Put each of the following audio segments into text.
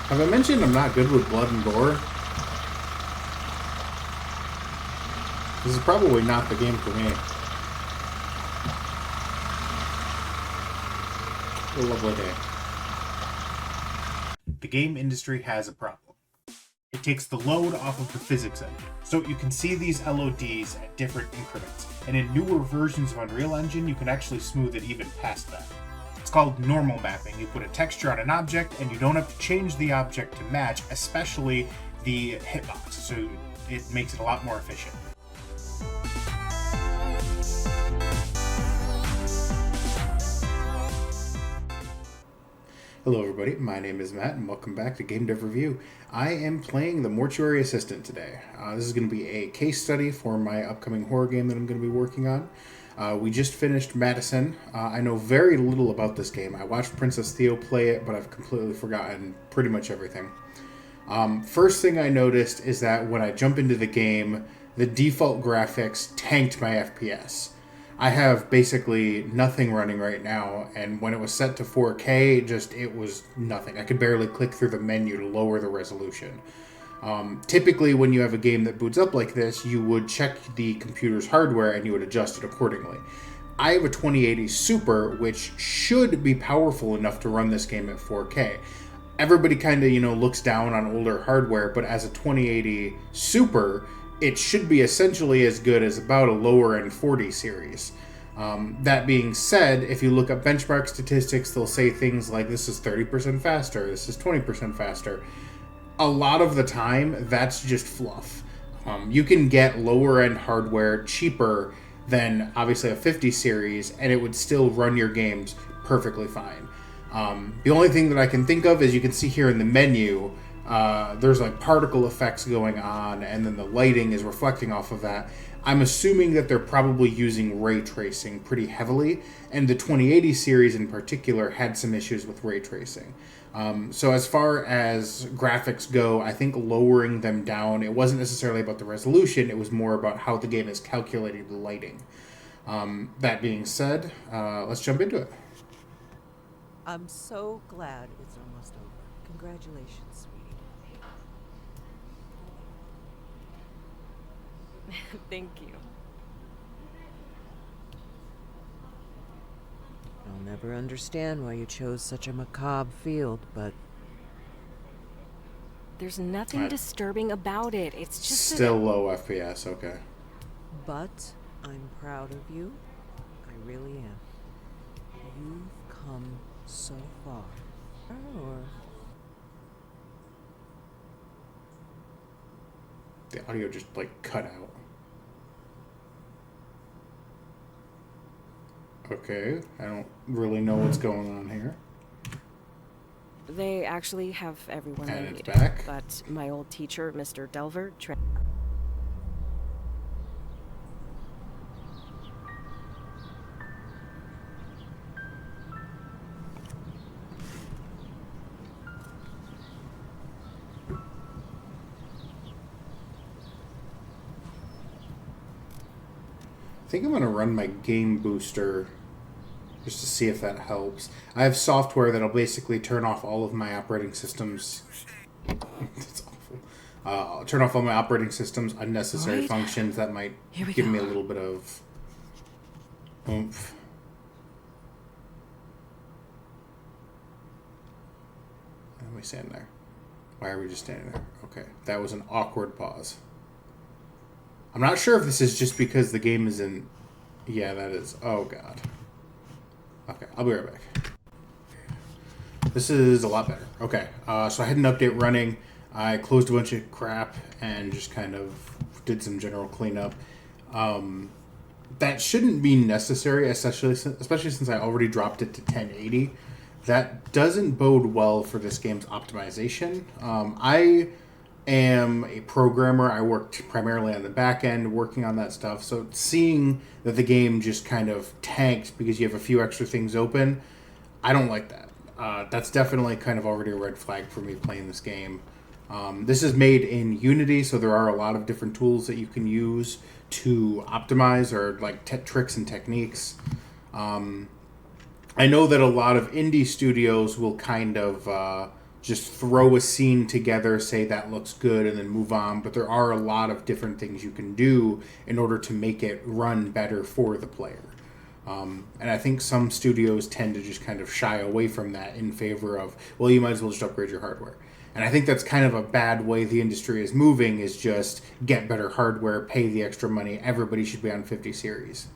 Have I mentioned I'm not good with blood and gore? This is probably not the game for me. A lovely day. The game industry has a problem. It takes the load off of the physics engine, so you can see these LODs at different increments, and in newer versions of Unreal Engine, you can actually smooth it even past that. It's called normal mapping. You put a texture on an object, and you don't have to change the object to match, especially the hitbox, so it makes it a lot more efficient. Hello everybody, my name is Matt and welcome back to Game Dev Review. I am playing the Mortuary Assistant today. This is going to be a case study for my upcoming horror game that I'm going to be working on. We just finished Madison. I know very little about this game. I watched Princess Theo play it, but I've completely forgotten pretty much everything. First thing I noticed is that when I jump into the game, the default graphics tanked my FPS. I have basically nothing running right now, and when it was set to 4K, it was nothing. I could barely click through the menu to lower the resolution. Typically, when you have a game that boots up like this, you would check the computer's hardware and you would adjust it accordingly. I have a 2080 Super, which should be powerful enough to run this game at 4K. Everybody kind of, looks down on older hardware, but as a 2080 Super, it should be essentially as good as about a lower end 40 series. That being said, if you look up benchmark statistics, they'll say things like this is 30% faster, this is 20% faster. A lot of the time, that's just fluff. You can get lower end hardware cheaper than obviously a 50 series, and it would still run your games perfectly fine. The only thing that I can think of is you can see here in the menu, there's like particle effects going on, and then the lighting is reflecting off of that. I'm assuming that they're probably using ray tracing pretty heavily, and the 2080 series in particular had some issues with ray tracing. So as far as graphics go, I think lowering them down, it wasn't necessarily about the resolution, it was more about how the game is calculating the lighting. That being said, let's jump into it. I'm so glad it's almost over. Congratulations, sweetie. Thank you. I'll never understand why you chose such a macabre field, but... There's nothing disturbing about it. It's just still low FPS, okay. But I'm proud of you. I really am. You've come so far. Or... The audio just cut out. Okay, I don't really know what's going on here. They actually have everyone And they it's need. back. But my old teacher, Mr. Delver, I think I'm going to run my game booster just to see if that helps. I have software that'll basically turn off all of my operating systems. That's awful. Turn off all my operating systems, unnecessary functions that might give me a little bit of oomph. Let me stand there. Why are we just standing there? Okay, that was an awkward pause. I'm not sure if this is just because the game is in... Yeah, that is. Oh, God. Okay, I'll be right back. This is a lot better. Okay, so I had an update running. I closed a bunch of crap and just kind of did some general cleanup. That shouldn't be necessary, especially since I already dropped it to 1080. That doesn't bode well for this game's optimization. I am a programmer. I worked primarily on the back end working on that stuff. So seeing that the game just kind of tanked because you have a few extra things open, I don't like that. That's definitely kind of already a red flag for me playing this game. This is made in Unity, so there are a lot of different tools that you can use to optimize or tricks and techniques. I know that a lot of indie studios will kind of just throw a scene together, say that looks good, and then move on. But there are a lot of different things you can do in order to make it run better for the player. And I think some studios tend to just kind of shy away from that in favor of, well, you might as well just upgrade your hardware. And I think that's kind of a bad way the industry is moving, is just get better hardware, pay the extra money. Everybody should be on 50 series.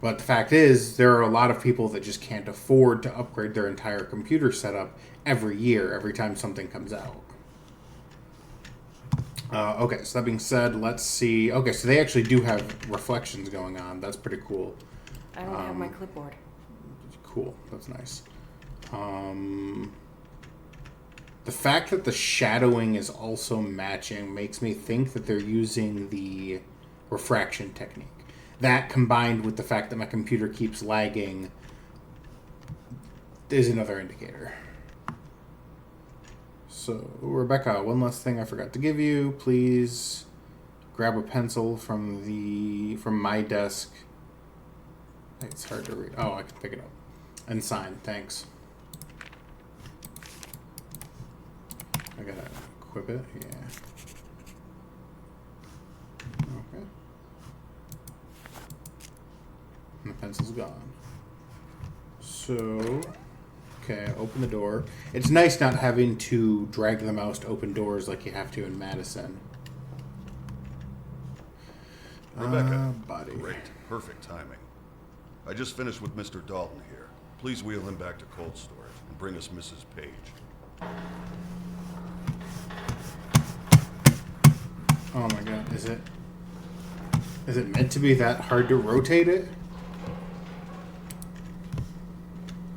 But the fact is, there are a lot of people that just can't afford to upgrade their entire computer setup every year, every time something comes out. Okay, so that being said, let's see. Okay, so they actually do have reflections going on. That's pretty cool. I don't have my clipboard. Cool, that's nice. The fact that the shadowing is also matching makes me think that they're using the refraction technique. That, combined with the fact that my computer keeps lagging, is another indicator. So, Rebecca, one last thing I forgot to give you. Please grab a pencil from my desk. It's hard to read. Oh, I can pick it up. And sign. Thanks. I gotta equip it. Yeah. Okay. And the pencil's gone. So, okay, open the door. It's nice not having to drag the mouse to open doors like you have to in Madison. Rebecca. Body. Great. Perfect timing. I just finished with Mr. Dalton here. Please wheel him back to cold storage and bring us Mrs. Page. Oh my god, is it meant to be that hard to rotate it?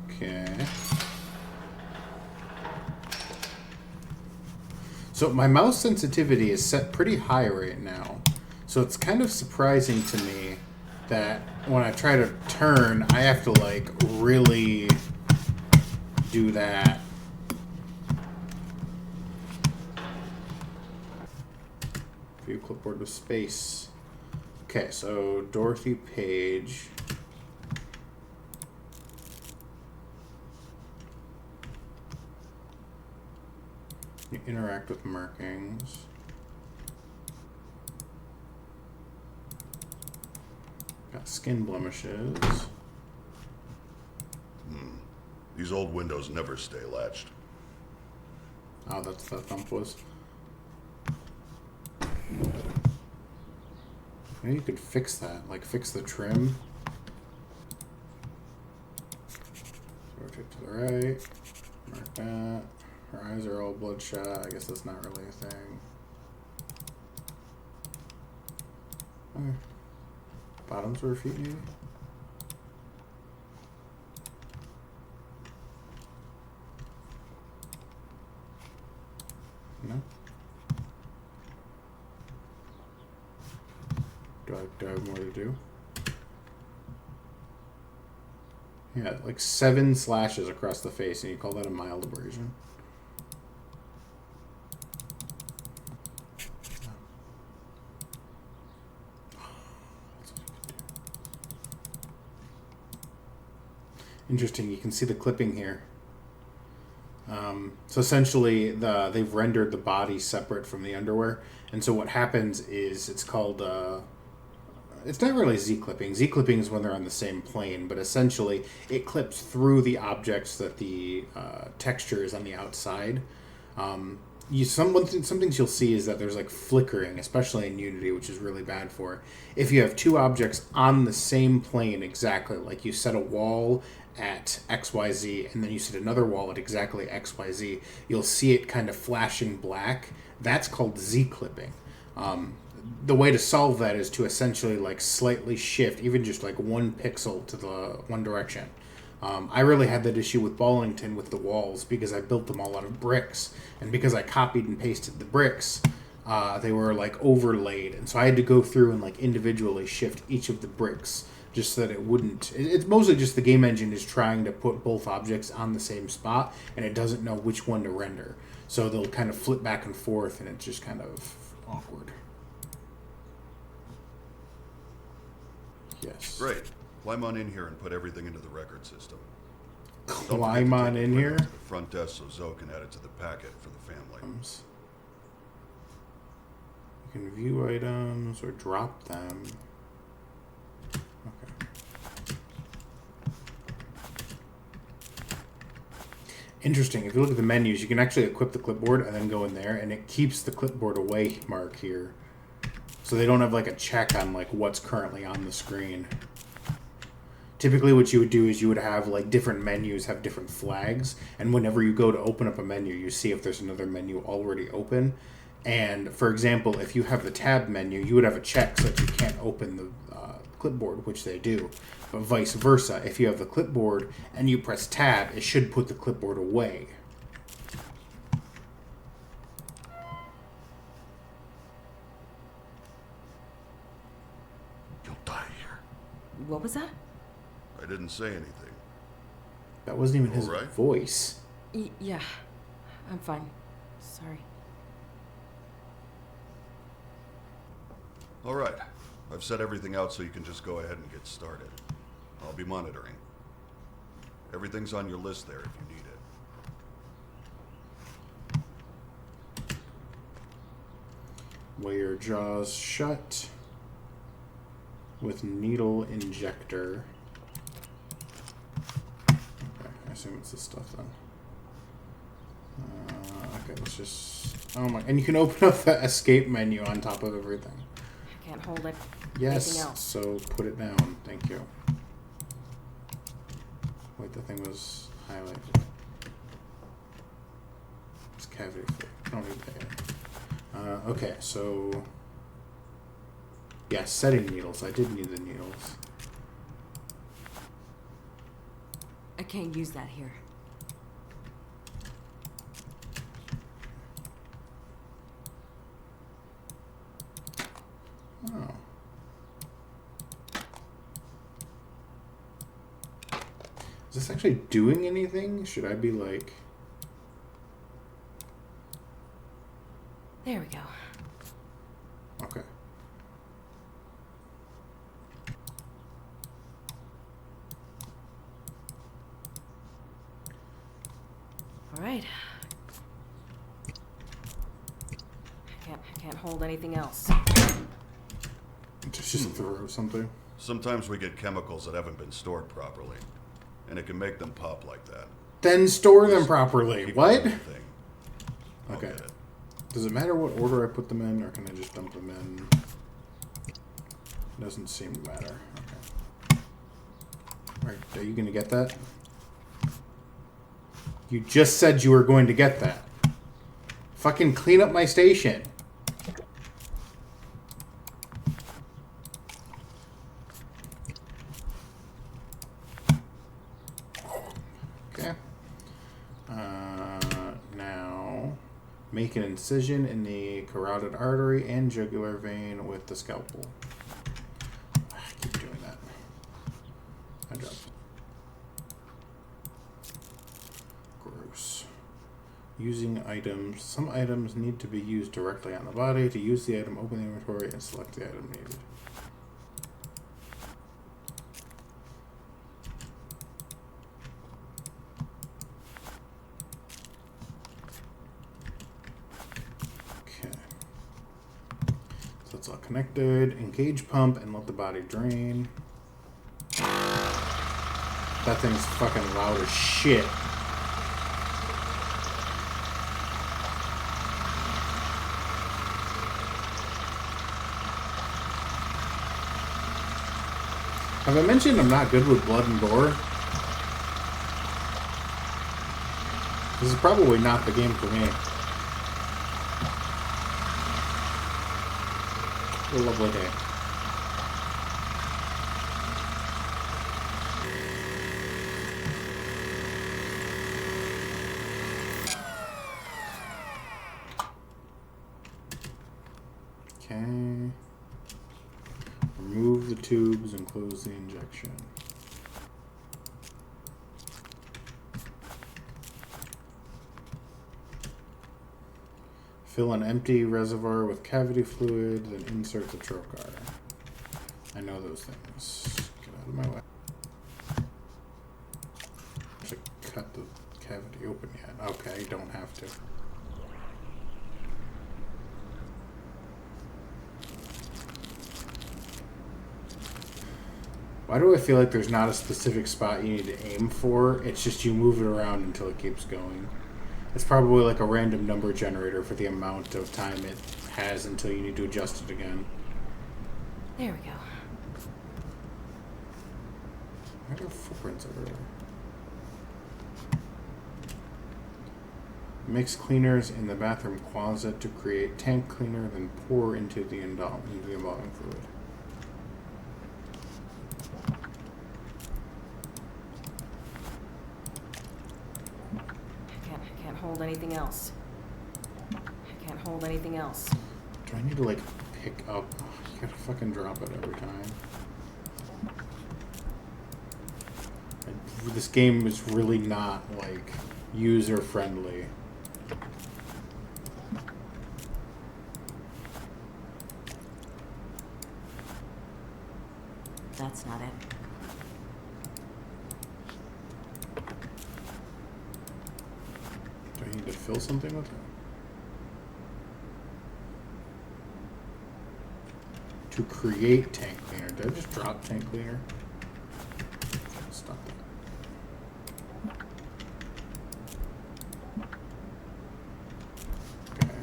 Okay. So my mouse sensitivity is set pretty high right now. So it's kind of surprising to me that when I try to turn, I have to like really do that. View clipboard with space. Okay, so Dorothy Page. You interact with markings. Got skin blemishes. These old windows never stay latched. Oh, that's what that thump was. Maybe you could fix that. Like, fix the trim. Rotate to the right. Mark that. Her eyes are all bloodshot. I guess that's not really a thing. Okay. Bottoms of her feet, maybe? No? Do I have more to do? Yeah, like 7 slashes across the face, and you call that a mild abrasion? Interesting. You can see the clipping here. So essentially, they've rendered the body separate from the underwear, and so what happens is it's called. It's not really Z-clipping. Z-clipping is when they're on the same plane, but essentially it clips through the objects that the texture is on the outside. Some things you'll see is that there's like flickering, especially in Unity, which is really bad for it. If you have two objects on the same plane exactly, like you set a wall at XYZ and then you set another wall at exactly XYZ, you'll see it kind of flashing black. That's called Z-clipping. The way to solve that is to essentially like slightly shift, even just like 1 pixel to the one direction. I really had that issue with Ballington with the walls because I built them all out of bricks, and because I copied and pasted the bricks, they were like overlaid, and so I had to go through and like individually shift each of the bricks just so that it wouldn't. It's mostly just the game engine is trying to put both objects on the same spot, and it doesn't know which one to render, so they'll kind of flip back and forth, and it's just kind of awkward. Yes. Great. Climb on in here and put everything into the record system. Climb on in here? To the front front desk so Zoe can add it to the packet for the family. You can view items or drop them. Okay. Interesting. If you look at the menus, you can actually equip the clipboard and then go in there, and it keeps the clipboard away mark here. So they don't have like a check on like what's currently on the screen. Typically what you would do is you would have like different menus have different flags, and whenever you go to open up a menu, you see if there's another menu already open. And for example, if you have the tab menu, you would have a check so that you can't open the clipboard, which they do. But vice versa, if you have the clipboard and you press tab, it should put the clipboard away. You'll die here. What was that? I didn't say anything. That wasn't even his All right. voice. Yeah. I'm fine. Sorry. All right. I've set everything out so you can just go ahead and get started. I'll be monitoring. Everything's on your list there if you need it. Weigh your jaws shut with needle injector. Okay, I assume it's this stuff then. Okay, let's just... Oh my... And you can open up the escape menu on top of everything. I can't hold it. Yes, Anything else? so put it down. Thank you. Wait, the thing was highlighted. It's cavity fit. I don't need that yet. Okay, so... Yeah, setting needles. I did need the needles. I can't use that here. Oh. Is this actually doing anything? Should I be like... There we go. Okay. All right. I can't hold anything else. Just throw something. Sometimes we get chemicals that haven't been stored properly, and it can make them pop like that. Then store them properly. Keep What? the thing. I'll Okay. get it. Does it matter what order I put them in, or can I just dump them in? Doesn't seem to matter. Okay. Alright, are you going to get that? You just said you were going to get that. Fucking clean up my station. Okay. Now, make an incision in the carotid artery and jugular vein with the scalpel. I keep doing that. I dropped. Gross. Using items. Some items need to be used directly on the body. To use the item, open the inventory and select the item needed. Okay. So it's all connected. Engage pump and let the body drain. That thing's fucking loud as shit. Have I mentioned I'm not good with blood and gore? This is probably not the game for me. A lovely day. Okay. Remove the tubes and close the injection. Fill an empty reservoir with cavity fluid, then insert the trocar. I know those things. Get out of my way. I should cut the cavity open yet. Okay, don't have to. Why do I feel like there's not a specific spot you need to aim for? It's just you move it around until it keeps going. It's probably like a random number generator for the amount of time it has until you need to adjust it again. There we go. Why are there footprints everywhere? Mix cleaners in the bathroom closet to create tank cleaner, then pour into the embalming fluid. I can't hold anything else. I can't hold anything else. Do I need to like pick up? Oh, you gotta fucking drop it every time. This game is really not like user friendly. That's not it. Do I need to fill something with it? To create tank cleaner. Did I just drop tank cleaner? Stop that. Okay.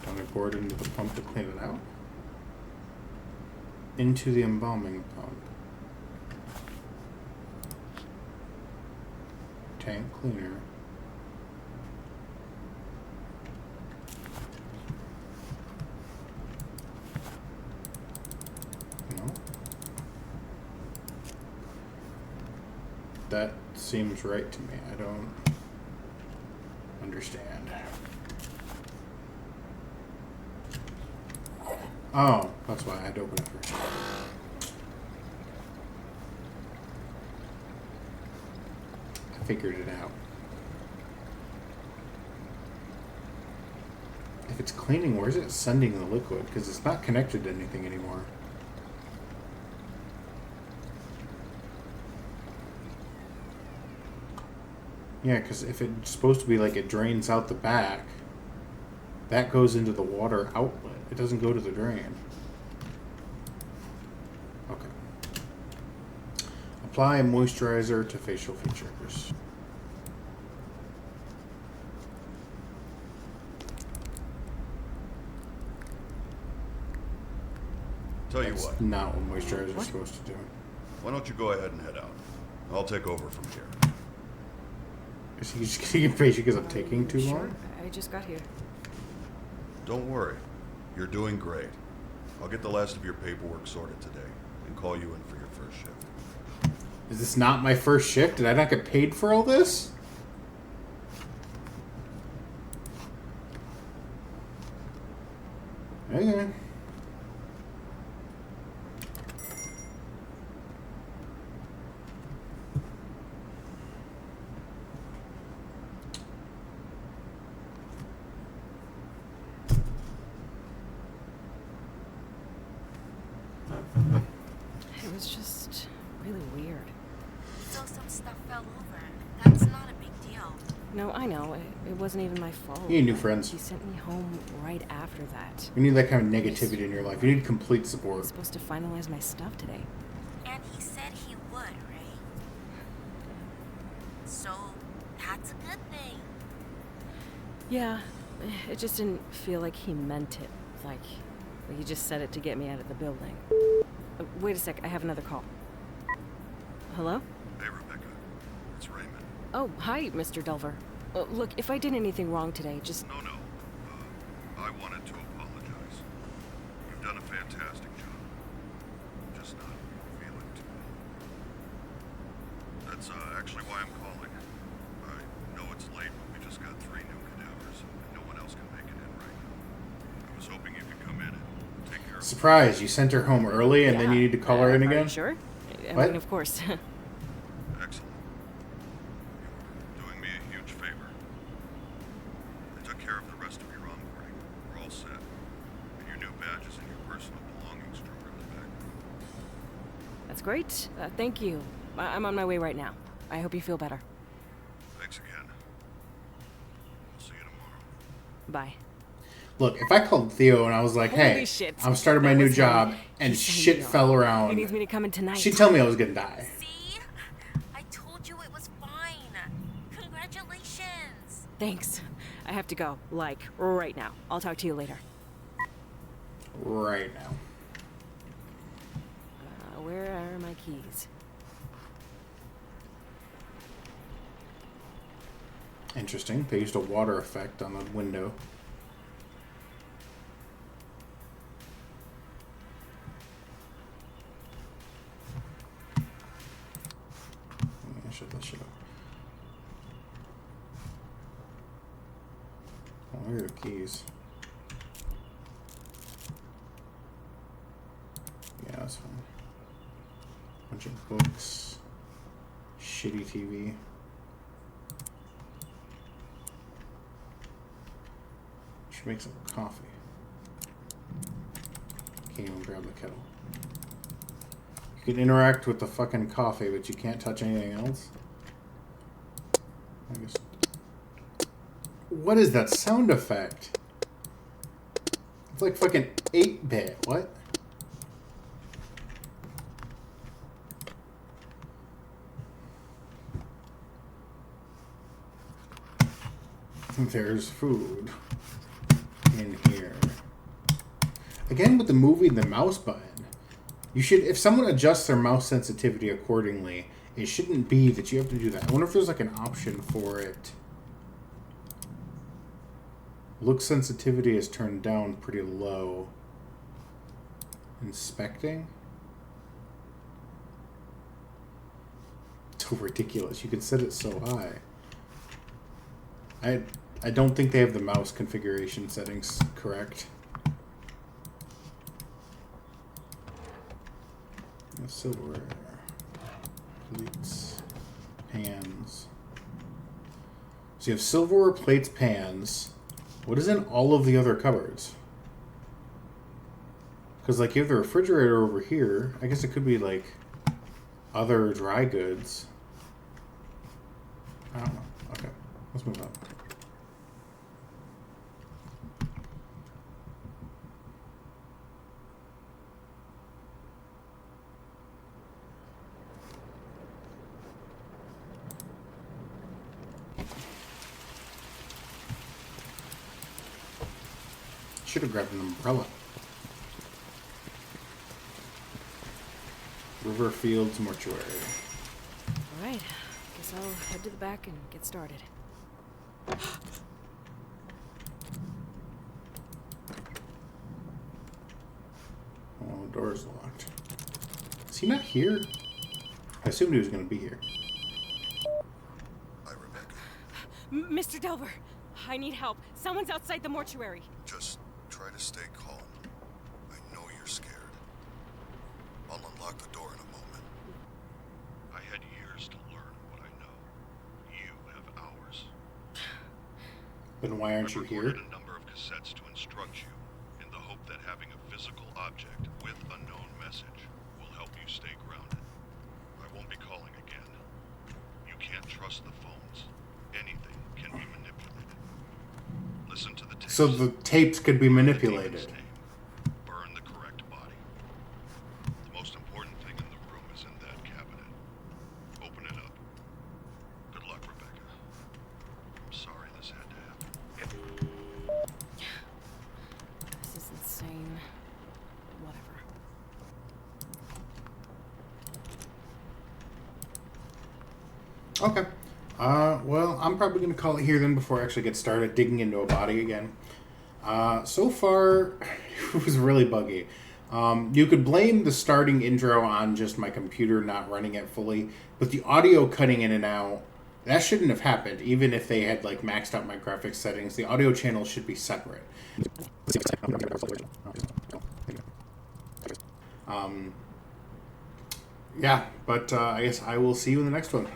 Don't I pour it into the pump to clean it out? Into the embalming pump. Tank cleaner. No. That seems right to me. I don't understand. Oh, that's why I had to open it first. I figured it out. If it's cleaning, where is it sending the liquid? Because it's not connected to anything anymore. Yeah, because if it's supposed to be like it drains out the back, that goes into the water outlet. It doesn't go to the drain. Okay. Apply moisturizer to facial features. Tell you That's what, not what moisturizer is supposed to do. why don't you go ahead and head out? I'll take over from here. Is he just getting impatient because I'm taking too Sure. long? I just got here. Don't worry. You're doing great. I'll get the last of your paperwork sorted today and call you in for your first shift. Is this not my first shift? Did I not get paid for all this? Okay. It was just really weird. So some stuff fell over. That's not a big deal. No, I know. It wasn't even my fault. You need new friends. He sent me home right after that. You need that kind of negativity in your life. You need complete I support. was supposed to finalize my stuff today. And he said he would, right? So that's a good thing. Yeah, it just didn't feel like he meant it. Like he just said it to get me out of the building. Wait a sec, I have another call. Hello? Hey, Rebecca. It's Raymond. Oh, hi, Mr. Delver. Look, if I did anything wrong today, just... No. I wanted to apologize. You've done a fantastic job. Just not feeling too well. That's actually why I'm calling. I know it's late, but we just got 3 new cadavers, and no one else can make it in right now. I was hoping you could come in and take care of Surprise, you sent her home early and then you need to call her in Are you again? sure? I What? mean, of course. Excellent. You're doing me a huge favor. I took care of the rest of your onboarding. We're all set. And your new That's great. Thank you. I'm on my way right now. I hope you feel better. Thanks again. I'll see you tomorrow. Bye. Look, if I called Theo and I was like, Holy hey, shit. I'm starting my That new was him. job, and He signed shit me off. fell He around, needs me to come in tonight. she'd tell me I was gonna die. See? I told you it was fine. Congratulations. Thanks. I have to go. Like, right now. I'll talk to you later. Right now. Where are my keys? Interesting. They used a water effect on the window. Shut that shit up. Oh, here are the keys. Yeah, that's fine. Bunch of books. Shitty TV. Should make some coffee. Can't even grab the kettle. You can interact with the fucking coffee, but you can't touch anything else? I guess. What is that sound effect? It's like fucking 8-bit. What? There's food in here. Again with the moving the mouse button. You should, if someone adjusts their mouse sensitivity accordingly, it shouldn't be that you have to do that. I wonder if there's like an option for it. Look sensitivity is turned down pretty low. Inspecting? So ridiculous. You can set it so high. I don't think they have the mouse configuration settings correct. Silverware, plates, pans. So you have silverware, plates, pans. What is in all of the other cupboards? Because like you have the refrigerator over here. I guess it could be like other dry goods. I don't know. Okay, let's move on. Should have grabbed an umbrella. Riverfields Mortuary. Alright. Guess I'll head to the back and get started. Oh, the door's locked. Is he not here? I assumed he was going to be here. Hi, Rebecca. Mr. Delver, I need help. Someone's outside the mortuary. Just try to stay calm. I know you're scared. I'll unlock the door in a moment. I had years to learn what I know. You have hours. Then why aren't you I've here? recorded a number of cassettes to instruct you in the hope that having a physical object with a known message will help you stay grounded. I won't be calling again. You can't trust the phones. Anything can be manipulated. Listen to the tapes. So the tapes could be manipulated. Burn the correct body. The most important thing in the room is in that cabinet. Open it up. Good luck, Rebecca. I'm sorry this had to happen. This is insane. Whatever. Okay. Well, I'm probably going to call it here then before I actually get started digging into a body again. So far, it was really buggy. You could blame the starting intro on just my computer not running it fully, but the audio cutting in and out, that shouldn't have happened, even if they had like maxed out my graphics settings. The audio channels should be separate. Yeah, but I guess I will see you in the next one.